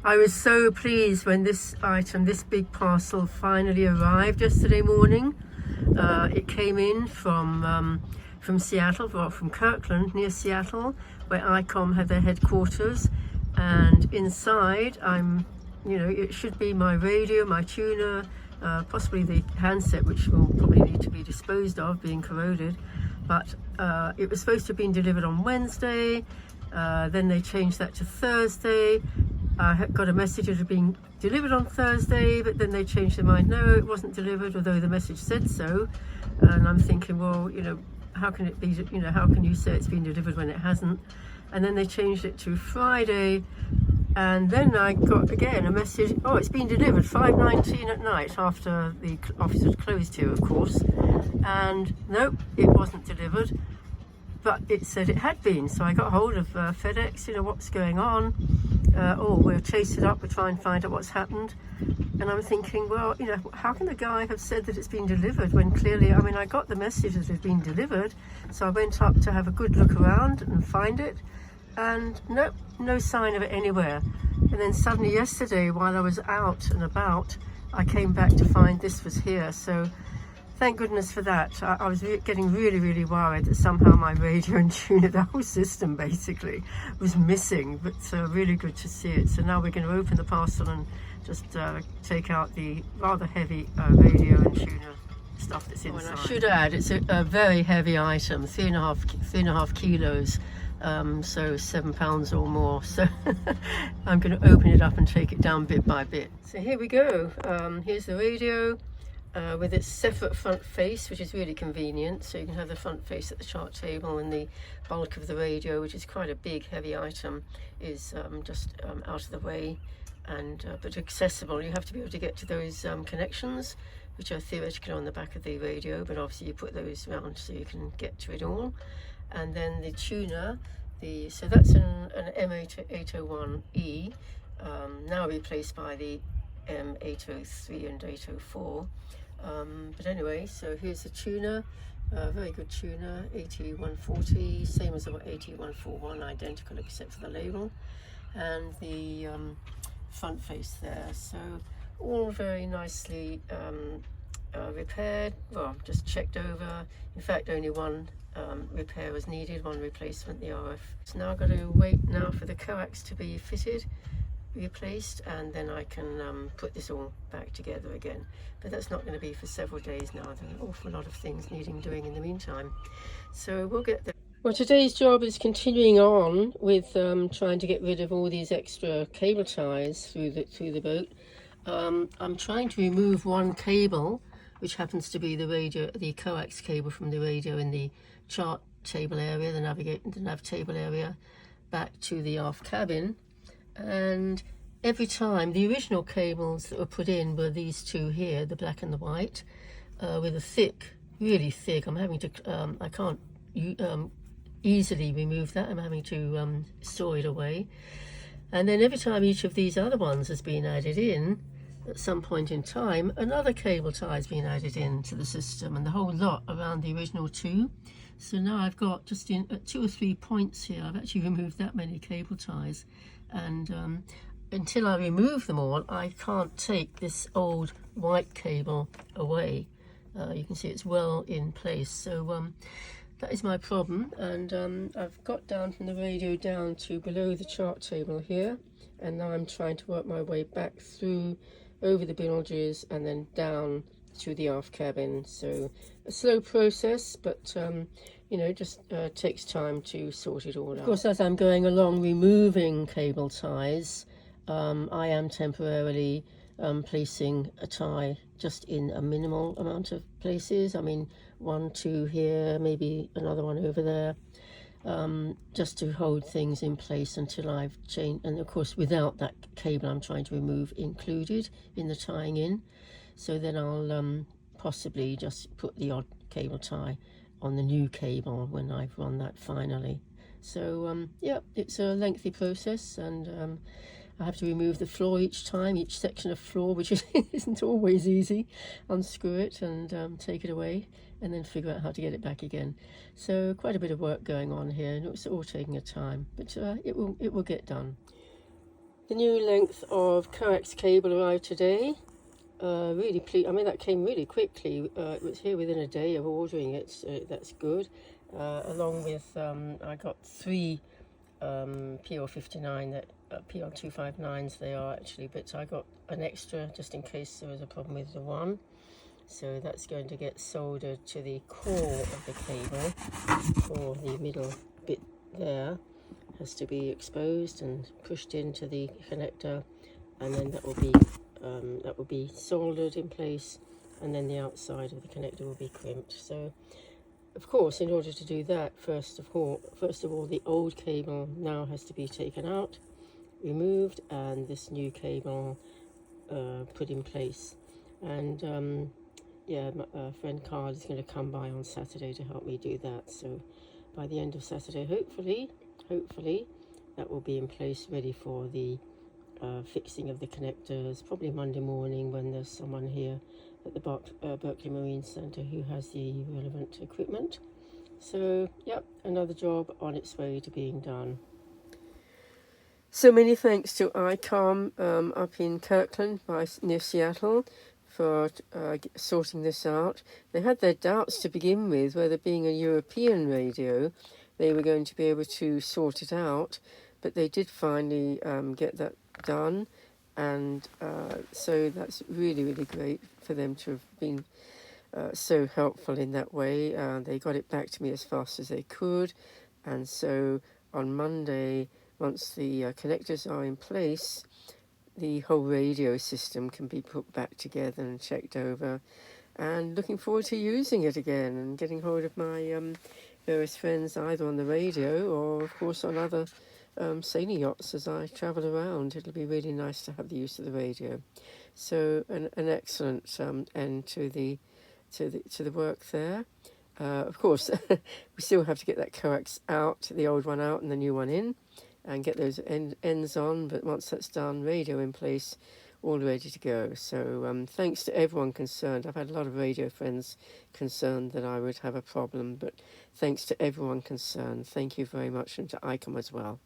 I was so pleased when this item, this big parcel, finally arrived yesterday morning. It came in from Seattle, well, from Kirkland, near Seattle, where Icom have their headquarters. And inside, it should be my radio, my tuner, possibly the handset, which will probably need to be disposed of, being corroded. But it was supposed to have been delivered on Wednesday. Then they changed that to Thursday. I got a message it had been delivered on Thursday, but then they changed their mind. No, it wasn't delivered, although the message said so. And I'm thinking, well, how can it be, how can you say it's been delivered when it hasn't? And then they changed it to Friday. And then I got, again, a message, oh, it's been delivered 5:19 at night, after the office had closed here, of course. And nope, it wasn't delivered. But it said it had been, so I got hold of FedEx, what's going on? We'll chase it up, we'll try and find out what's happened. And I'm thinking, well, how can the guy have said that it's been delivered when clearly, I got the message that it had been delivered. So I went up to have a good look around and find it. And nope, no sign of it anywhere. And then suddenly yesterday, while I was out and about, I came back to find this was here. So thank goodness for that. I was getting really, really worried that somehow my radio and tuner, the whole system basically, was missing. But really good to see it. So now we're going to open the parcel and just take out the rather heavy radio and tuner stuff that's inside. And I should add, it's a very heavy item, 3.5 kilos. So 7 pounds or more. So I'm going to open it up and take it down bit by bit. So here we go. Here's the radio. With its separate front face, which is really convenient. So you can have the front face at the chart table, and the bulk of the radio, which is quite a big heavy item, is just out of the way, and but accessible. You have to be able to get to those connections, which are theoretically on the back of the radio, but obviously you put those around so you can get to it all. And then the tuner, so that's an M801E, now replaced by the M803 and 804. But anyway, so here's the tuner, very good tuner, 8140, same as the 8141, identical except for the label, and the front face there. So all very nicely repaired, well, just checked over. In fact, only one repair was needed, one replacement, the RF. So now I've got to wait now for the coax to be fitted, replaced, and then I can put this all back together again. But that's not going to be for several days now. There's an awful lot of things needing doing in the meantime. So we'll get there. Well, today's job is continuing on with trying to get rid of all these extra cable ties through the boat. I'm trying to remove one cable, which happens to be the coax cable from the radio in the chart table area, the nav table area, back to the aft cabin. And every time, the original cables that were put in were these two here, the black and the white, with a thick, really thick. I'm having to, I can't easily remove that. I'm having to store it away. And then every time each of these other ones has been added in, at some point in time, another cable tie has been added into the system, and the whole lot around the original two. So now I've got just at 2 or 3 points here, I've actually removed that many cable ties. And until I remove them all, I can't take this old white cable away. You can see it's well in place. So that is my problem. And I've got down from the radio down to below the chart table here. And now I'm trying to work my way back through, over the bilges, and then down through the aft cabin. So a slow process, but just takes time to sort it all out. Of course, as I'm going along removing cable ties, I am temporarily placing a tie just in a minimal amount of places. 1, 2 here, maybe another one over there, just to hold things in place until I've changed. And of course, without that cable I'm trying to remove included in the tying in. So then I'll possibly just put the odd cable tie on the new cable when I've run that finally. So yeah, it's a lengthy process, and I have to remove the floor each time, each section of floor, which isn't always easy. Unscrew it and take it away, and then figure out how to get it back again. So quite a bit of work going on here, and it's all taking a time, but it will get done. The new length of coax cable arrived today. Really pleased. I mean, that came really quickly. It was here within a day of ordering it, so that's good. Along with, I got 3 PL59, that PL259s they are actually, but I got an extra just in case there was a problem with the one. So that's going to get soldered to the core of the cable, or the middle bit there has to be exposed and pushed into the connector, and then that will be soldered in place, and then the outside of the connector will be crimped. So of course, in order to do that, first of all the old cable now has to be taken out, removed, and this new cable put in place. And yeah, my friend Carl is going to come by on Saturday to help me do that. So by the end of Saturday, hopefully that will be in place, ready for the fixing of the connectors. Probably Monday morning, when there's someone here at the Berkeley Marine Centre who has the relevant equipment. So yep, another job on its way to being done. So many thanks to Icom up in Kirkland, near Seattle, for sorting this out. They had their doubts to begin with whether, being a European radio, they were going to be able to sort it out, but they did finally get that done, and so that's really great for them to have been so helpful in that way. They got it back to me as fast as they could, and so on Monday, once the connectors are in place, the whole radio system can be put back together and checked over, and looking forward to using it again and getting hold of my various friends, either on the radio or of course on other sailing yachts as I travel around. It'll be really nice to have the use of the radio. So an excellent end to the work there. Of course, we still have to get that coax out, the old one out and the new one in, and get those ends on. But once that's done, radio in place, all ready to go. So thanks to everyone concerned. I've had a lot of radio friends concerned that I would have a problem, but thanks to everyone concerned. Thank you very much, and to Icom as well.